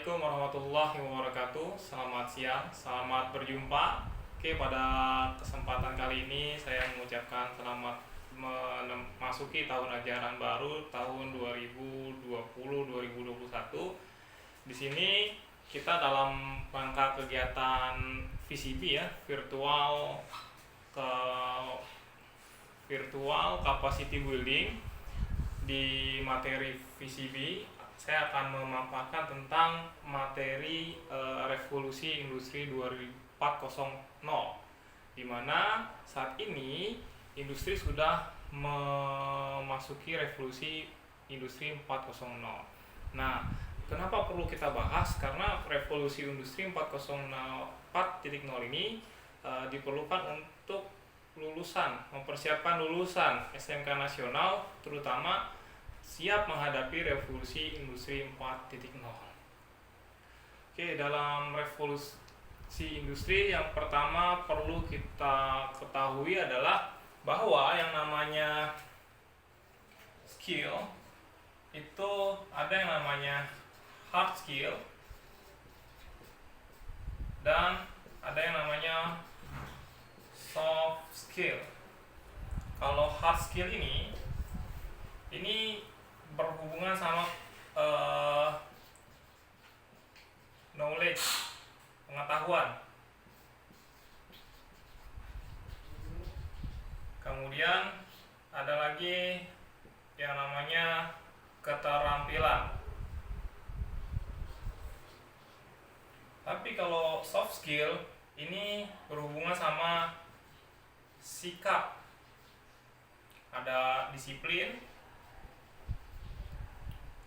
Assalamualaikum warahmatullahi wabarakatuh. Selamat siang, selamat berjumpa. Oke, pada kesempatan kali ini saya mengucapkan selamat memasuki tahun ajaran baru tahun 2020-2021. Di sini kita dalam rangka kegiatan VCB ya, ke virtual capacity building di materi VCB. Saya akan memaparkan tentang materi revolusi industri 4.0, di mana saat ini industri sudah memasuki revolusi industri 4.0. Nah, kenapa perlu kita bahas? Karena revolusi industri 4.0 ini diperlukan untuk mempersiapkan lulusan SMK nasional, terutama siap menghadapi revolusi industri 4.0. Oke, dalam revolusi industri yang pertama perlu kita ketahui adalah bahwa yang namanya skill itu ada yang namanya hard skill dan ada yang namanya soft skill. Kalau hard skill ini berhubungan sama knowledge, pengetahuan. Kemudian ada lagi yang namanya keterampilan. Tapi kalau soft skill ini berhubungan sama sikap, ada disiplin,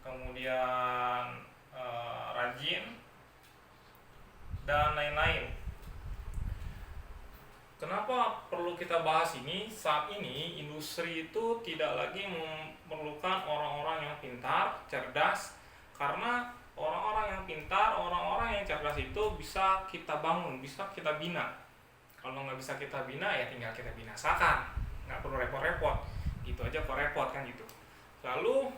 kemudian rajin, dan lain-lain. Kenapa perlu kita bahas ini? Saat ini industri itu tidak lagi memerlukan orang-orang yang pintar, cerdas, karena orang-orang yang pintar, orang-orang yang cerdas itu bisa kita bangun, bisa kita bina. Kalau nggak bisa kita bina ya tinggal kita binasakan, nggak perlu repot-repot, gitu aja kok repot kan gitu. Lalu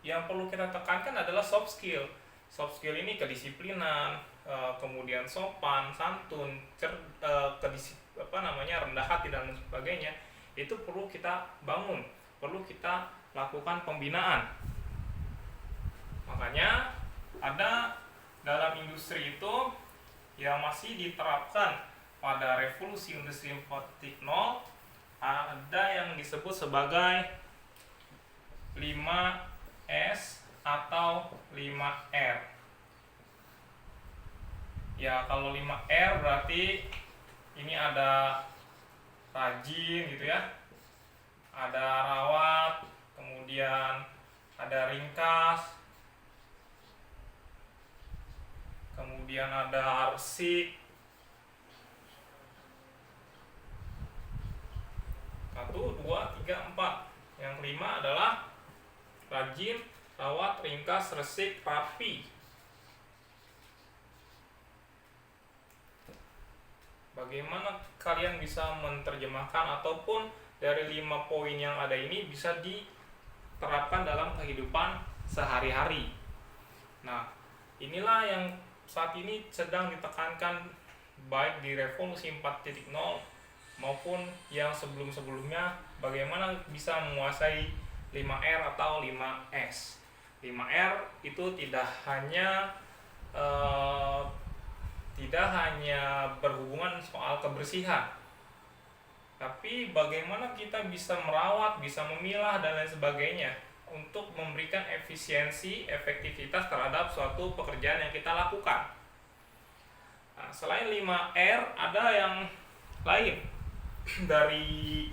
yang perlu kita tekankan adalah soft skill. Soft skill ini kedisiplinan, kemudian sopan, santun, rendah hati dan sebagainya. Itu perlu kita bangun, perlu kita lakukan pembinaan. Makanya ada dalam industri itu yang masih diterapkan pada revolusi industri 4.0 ada yang disebut sebagai 5S atau 5R. Ya, kalau 5R berarti ini ada rajin gitu ya, ada rawat, kemudian ada ringkas, kemudian ada arsik. 1, 2, 3, 4. Yang kelima adalah rajin, rawat, ringkas, resik, rapi. Bagaimana kalian bisa menerjemahkan ataupun dari 5 poin yang ada ini bisa diterapkan dalam kehidupan sehari-hari? Nah, inilah yang saat ini sedang ditekankan baik di revolusi 4.0 maupun yang sebelum-sebelumnya, bagaimana bisa menguasai 5R atau 5S. 5R itu tidak hanya berhubungan soal kebersihan, tapi bagaimana kita bisa merawat, bisa memilah dan lain sebagainya untuk memberikan efisiensi, efektivitas terhadap suatu pekerjaan yang kita lakukan. Nah, selain 5R ada yang lain dari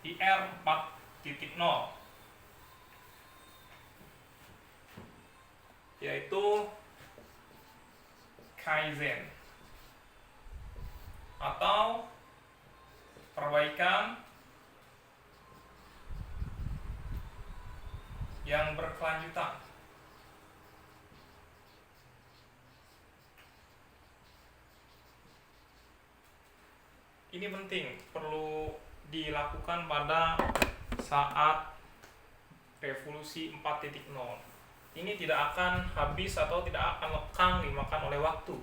IR 4.0, yaitu Kaizen atau perbaikan yang berkelanjutan. Ini penting, perlu dilakukan pada saat revolusi 4.0. ini tidak akan habis atau tidak akan lekang dimakan oleh waktu,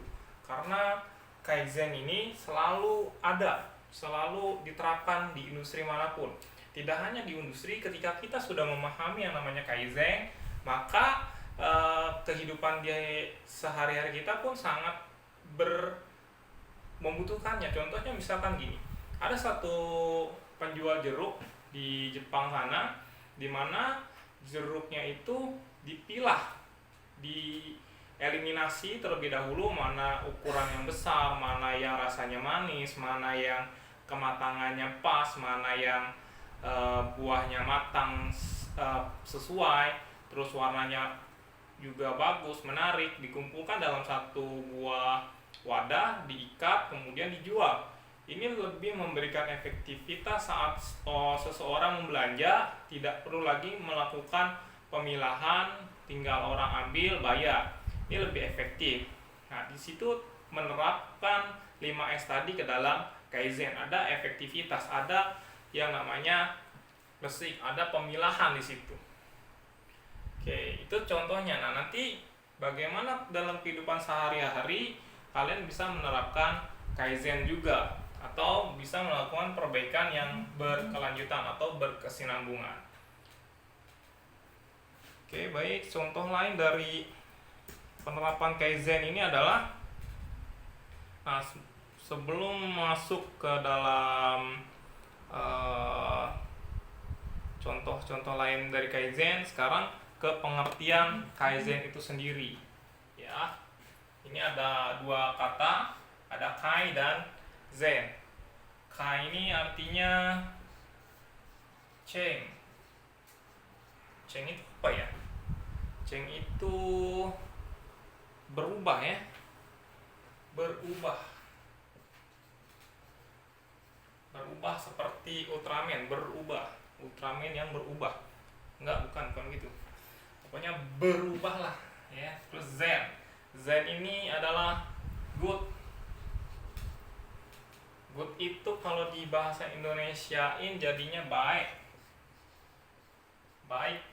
karena Kaizen ini selalu ada, selalu diterapkan di industri manapun. Tidak hanya di industri, ketika kita sudah memahami yang namanya Kaizen, maka kehidupan di sehari-hari kita pun sangat membutuhkannya. Contohnya misalkan gini, ada satu penjual jeruk di Jepang sana, di mana jeruknya itu dipilah, dieliminasi terlebih dahulu, mana ukuran yang besar, mana yang rasanya manis, mana yang kematangannya pas, mana yang buahnya matang sesuai, terus warnanya juga bagus, menarik, dikumpulkan dalam satu buah wadah, diikat, kemudian dijual. Ini lebih memberikan efektivitas saat seseorang membelanja, tidak perlu lagi melakukan pemilahan, tinggal orang ambil, bayar. Ini lebih efektif. Nah, di situ menerapkan 5S tadi ke dalam Kaizen. Ada efektivitas, ada yang namanya resik, ada pemilahan di situ. Oke, itu contohnya. Nah, nanti bagaimana dalam kehidupan sehari-hari kalian bisa menerapkan Kaizen juga, atau bisa melakukan perbaikan yang berkelanjutan atau berkesinambungan. Oke, baik. Contoh lain dari penerapan Kaizen ini adalah, nah, sebelum masuk ke dalam contoh-contoh lain dari Kaizen, sekarang ke pengertian Kaizen itu sendiri. Ya, ini ada dua kata, ada Kai dan Zen. Kai ini artinya change. Change itu apa ya? Change itu berubah ya. Berubah seperti Ultraman, berubah. Ultraman yang berubah. Enggak, bukan gitu. Pokoknya berubah lah ya. Terus Zen. Zen ini adalah good. Good itu kalau di bahasa Indonesiain jadinya baik. Baik.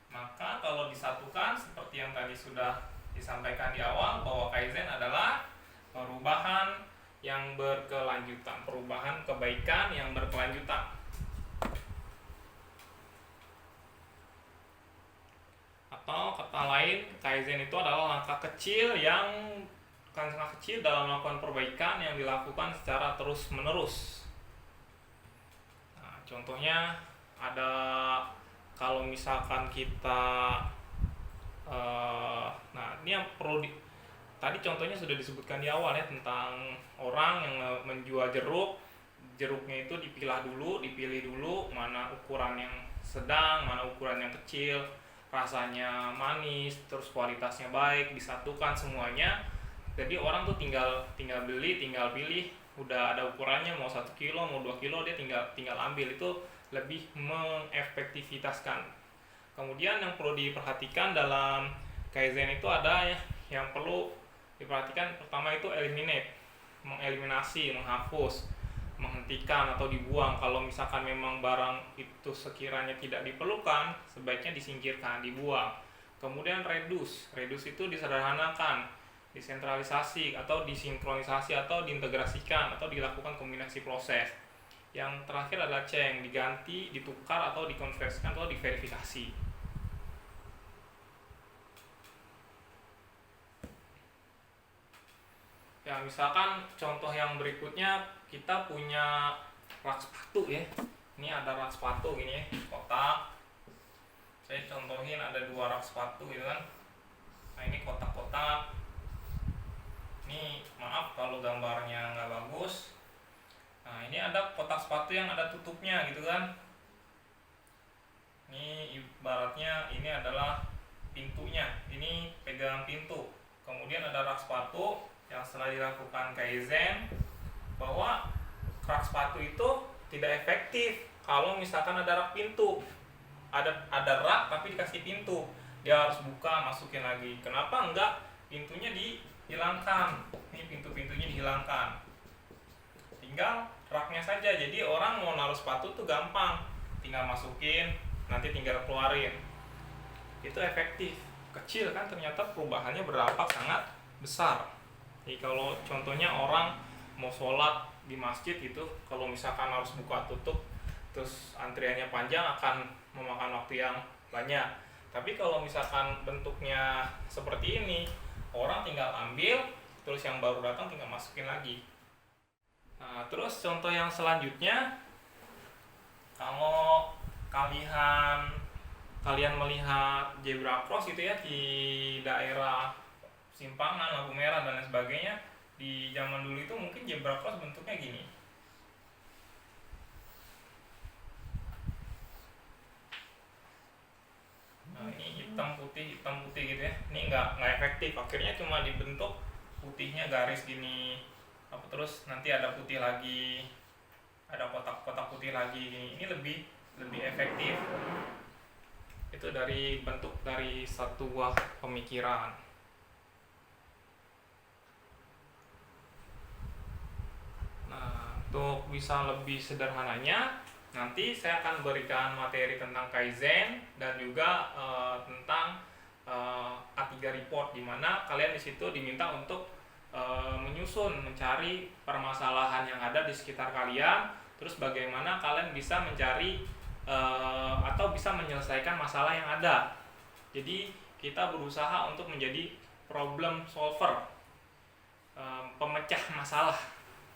Maka kalau disatukan seperti yang tadi sudah disampaikan di awal, bahwa Kaizen adalah perubahan yang berkelanjutan, perubahan kebaikan yang berkelanjutan. Atau kata lain, Kaizen itu adalah langkah kecil dalam melakukan perbaikan yang dilakukan secara terus-menerus. Nah, contohnya ada, kalau misalkan kita nah, ini yang perlu tadi contohnya sudah disebutkan di awal ya, tentang orang yang menjual jeruknya itu dipilih dulu mana ukuran yang sedang, mana ukuran yang kecil, rasanya manis, terus kualitasnya baik, disatukan semuanya. Jadi orang tuh tinggal beli, tinggal pilih, udah ada ukurannya, mau 1 kilo, mau 2 kilo, dia tinggal ambil. Itu lebih mengefektivitaskan. Kemudian yang perlu diperhatikan dalam Kaizen itu ada yang perlu diperhatikan. Pertama itu eliminate, mengeliminasi, menghapus, menghentikan atau dibuang. Kalau misalkan memang barang itu sekiranya tidak diperlukan, sebaiknya disingkirkan, dibuang. Kemudian reduce itu disederhanakan, disentralisasi atau disinkronisasi atau diintegrasikan atau dilakukan kombinasi proses. Yang terakhir adalah change, diganti, ditukar atau dikonversikan atau diverifikasi. Ya, misalkan contoh yang berikutnya, kita punya rak sepatu ya. Ini ada rak sepatu gini ya, kotak. Saya contohin ada 2 rak sepatu gitu kan. Nah, ini kotak-kotak. Ini maaf kalau gambarnya nggak bagus. Nah, ini ada kotak sepatu yang ada tutupnya gitu kan. Ini ibaratnya ini adalah pintunya, ini pegangan pintu. Kemudian ada rak sepatu yang setelah dilakukan Kaizen, bahwa rak sepatu itu tidak efektif kalau misalkan ada rak pintu. Ada rak tapi dikasih pintu, dia harus buka, masukin lagi. Kenapa enggak pintunya dihilangkan? Ini pintu-pintunya dihilangkan, tinggal raknya saja. Jadi orang mau naruh sepatu tuh gampang, tinggal masukin, nanti tinggal keluarin. Itu efektif. kecil kan ternyata perubahannya berdampak sangat besar. Jadi kalau contohnya orang mau sholat di masjid gitu, kalau misalkan harus buka tutup terus antriannya panjang akan memakan waktu yang banyak. Tapi kalau misalkan bentuknya seperti ini, orang tinggal ambil, terus yang baru datang tinggal masukin lagi. Nah, terus contoh yang selanjutnya, kalau kalian melihat zebra cross gitu ya di daerah simpangan, lampu merah dan lain sebagainya, di zaman dulu itu mungkin zebra cross bentuknya gini. Nah, ini hitam putih gitu ya. Ini nggak efektif. Akhirnya cuma dibentuk putihnya garis gini. Terus nanti ada putih lagi, ada kotak-kotak putih lagi gini. Ini lebih efektif. Itu dari bentuk dari satu buah pemikiran. Nah, untuk bisa lebih sederhananya, nanti saya akan berikan materi tentang Kaizen dan juga tentang A3 report, di mana kalian di situ diminta untuk mencari permasalahan yang ada di sekitar kalian, terus bagaimana kalian bisa mencari atau bisa menyelesaikan masalah yang ada. Jadi kita berusaha untuk menjadi problem solver, pemecah masalah.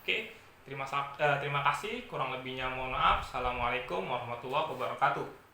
Oke. Terima kasih, kurang lebihnya mohon maaf. Assalamualaikum warahmatullahi wabarakatuh.